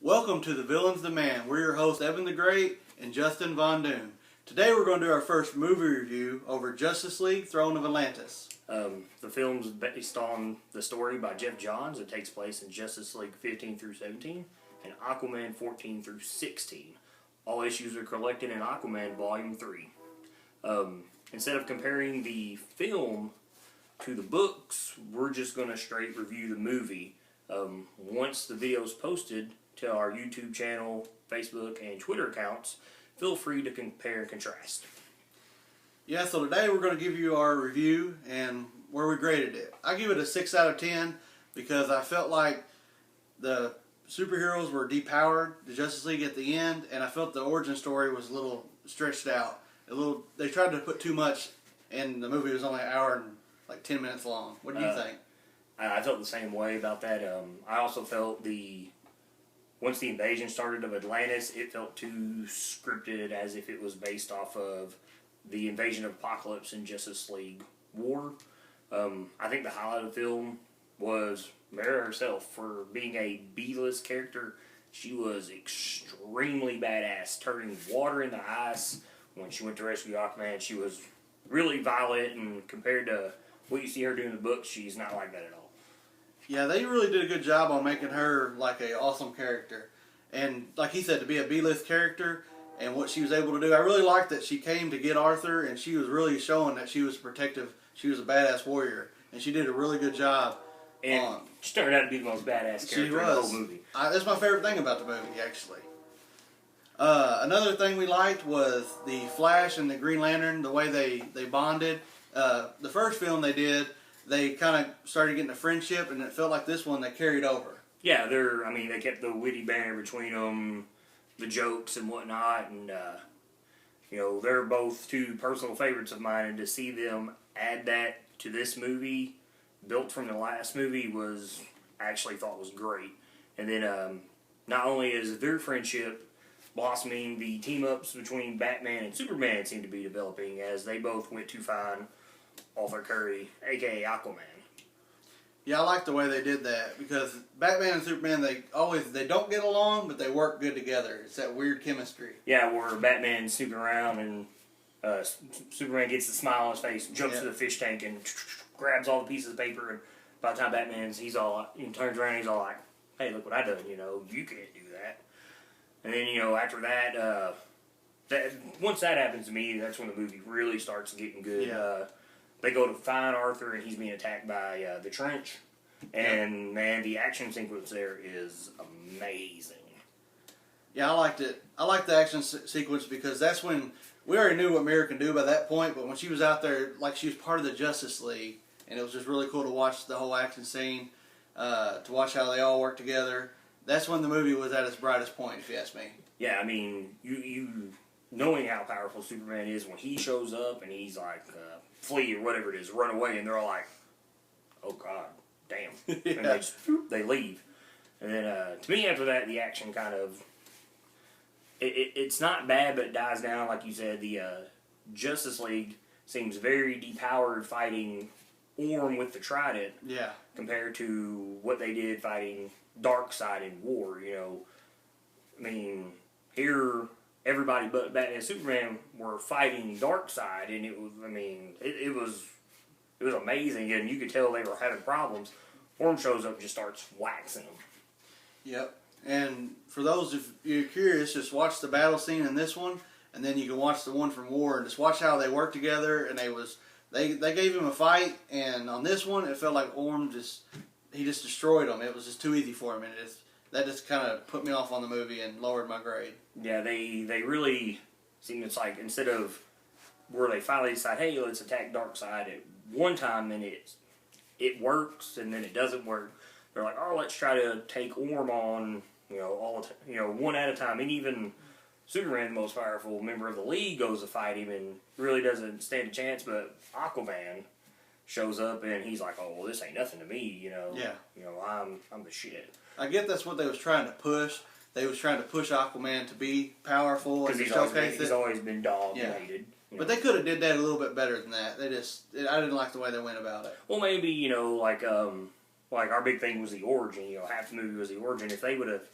Welcome to The Villains Demand. We're your hosts, Evan the Great and Justin Von Doom. Today we're going to do our first movie review over Justice League: Throne of Atlantis. The film's based on the story by Jeff Johns. It takes place in Justice League 15 through 17 and Aquaman 14 through 16. All issues are collected in Aquaman Volume 3. Instead of comparing the film to the books, we're just going to straight review the movie. Once the video's posted to our YouTube channel, Facebook, and Twitter accounts, feel free to compare and contrast. Yeah, so today we're going to give you our review and where we graded it. I give it a 6 out of 10 because I felt like the superheroes were depowered, the Justice League at the end, and I felt the origin story was a little stretched out. They tried to put too much, and the movie was only an hour and like 10 minutes long. What do you think? I felt the same way about that. I also felt once the invasion started of Atlantis, it felt too scripted, as if it was based off of the invasion of Apocalypse and Justice League War. I think the highlight of the film was Mara herself. For being a B-list character, she was extremely badass, turning water into ice. When she went to rescue Aquaman, she was really violent, and compared to what you see her do in the book, she's not like that at all. Yeah, they really did a good job on making her like an awesome character. And like he said, to be a B-list character and what she was able to do, I really liked that she came to get Arthur, and she was really showing that she was protective. She was a badass warrior, and she did a really good job. And she turned out to be the most badass character in the whole movie. That's my favorite thing about the movie, actually. Another thing we liked was the Flash and the Green Lantern, the way they bonded. The first film they kind of started getting a friendship, and it felt like this one they carried over. Yeah, they kept the witty banter between them, the jokes and whatnot, and they're both two personal favorites of mine, and to see them add that to this movie, built from the last movie, I actually thought was great. And then not only is their friendship blossoming, the team-ups between Batman and Superman seem to be developing, as they both went to find Arthur Curry, a.k.a. Aquaman. Yeah, I like the way they did that, because Batman and Superman, they don't get along, but they work good together. It's that weird chemistry. Yeah, where Batman's snooping around and Superman gets the smile on his face, jumps to the fish tank and grabs all the pieces of paper, and by the time turns around, he's all like, hey, look what I done, you can't do that. And then, after that, once that happens to me, that's when the movie really starts getting good. Yeah. They go to find Arthur, and he's being attacked by the trench. And, man, the action sequence there is amazing. Yeah, I liked it. I liked the action sequence because that's when we already knew what Mara can do by that point, but when she was out there, like she was part of the Justice League, and it was just really cool to watch the whole action scene, to watch how they all work together. That's when the movie was at its brightest point, if you ask me. Yeah, I mean, you knowing how powerful Superman is, when he shows up and he's like, flee or whatever it is, run away, and they're all like, oh God, damn. Yeah. And they leave. And then, to me, after that, the action kind of, it's not bad, but it dies down. Like you said, the Justice League seems very depowered fighting Orm with the Trident. Yeah. Compared to what they did fighting Darkseid in War, I mean, here everybody but Batman and Superman were fighting Darkseid, and it was amazing, and you could tell they were having problems. Orm shows up and just starts waxing them. Yep. And for those if you're curious, just watch the battle scene in this one, and then you can watch the one from War, and just watch how they work together. And they gave him a fight, and on this one, it felt like Orm just destroyed him. It was just too easy for him, and that just kind of put me off on the movie and lowered my grade. Yeah, they really seem, it's like, instead of where they finally decide, hey, let's attack Darkseid at one time, and it works, and then it doesn't work. They're like, oh, let's try to take Orm on, one at a time. And even Superman, the most powerful member of the League, goes to fight him and really doesn't stand a chance. But Aquaman shows up, and he's like, oh, well, this ain't nothing to me, Yeah. I'm the shit. I get that's what they was trying to push. They was trying to push Aquaman to be powerful and showcase it. He's always been dog-hated. Yeah. But they could have did that a little bit better than that. I didn't like the way they went about it. Well, maybe, like our big thing was the origin. Half the movie was the origin. If they would have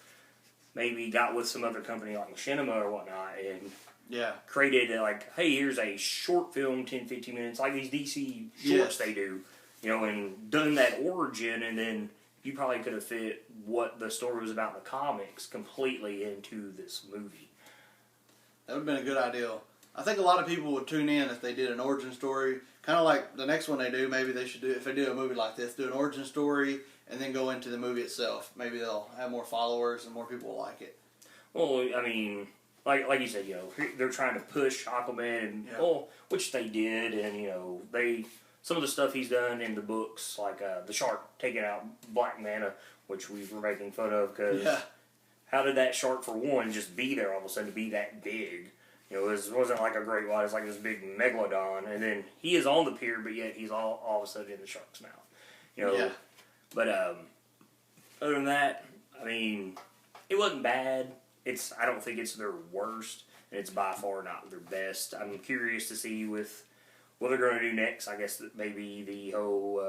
maybe got with some other company like Machinima or whatnot and Yeah. created like, hey, here's a short film, 10, 15 minutes, like these DC shorts they do, and done that origin, and then you probably could have fit what the story was about in the comics completely into this movie. That would have been a good idea. I think a lot of people would tune in if they did an origin story. Kind of like the next one they do, maybe they should do, if they do a movie like this, do an origin story and then go into the movie itself. Maybe they'll have more followers and more people will like it. Well, I mean, like you said, they're trying to push Aquaman, and which they did, and some of the stuff he's done in the books, like the shark taking out Black Manta, which we were making fun of, because how did that shark, for one, just be there all of a sudden to be that big? It wasn't like a great white, it's like this big megalodon, and then he is on the pier, but yet he's all of a sudden in the shark's mouth. But other than that, I mean, it wasn't bad. I don't think it's their worst, and it's by far not their best. I'm curious to see with what they're going to do next. I guess that maybe the whole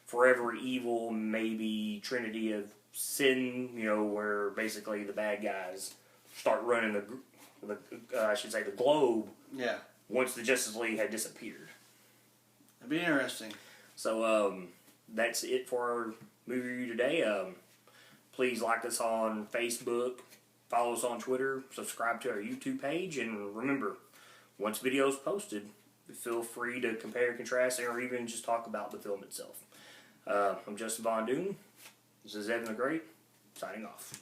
Forever Evil, maybe Trinity of Sin, where basically the bad guys start running the globe. Yeah. Once the Justice League had disappeared. It'd be interesting. So that's it for our movie review today. Please like us on Facebook, follow us on Twitter, subscribe to our YouTube page, and remember, once video's posted, feel free to compare, contrast, or even just talk about the film itself. I'm Justin Von Doom. This is Evan the Great, signing off.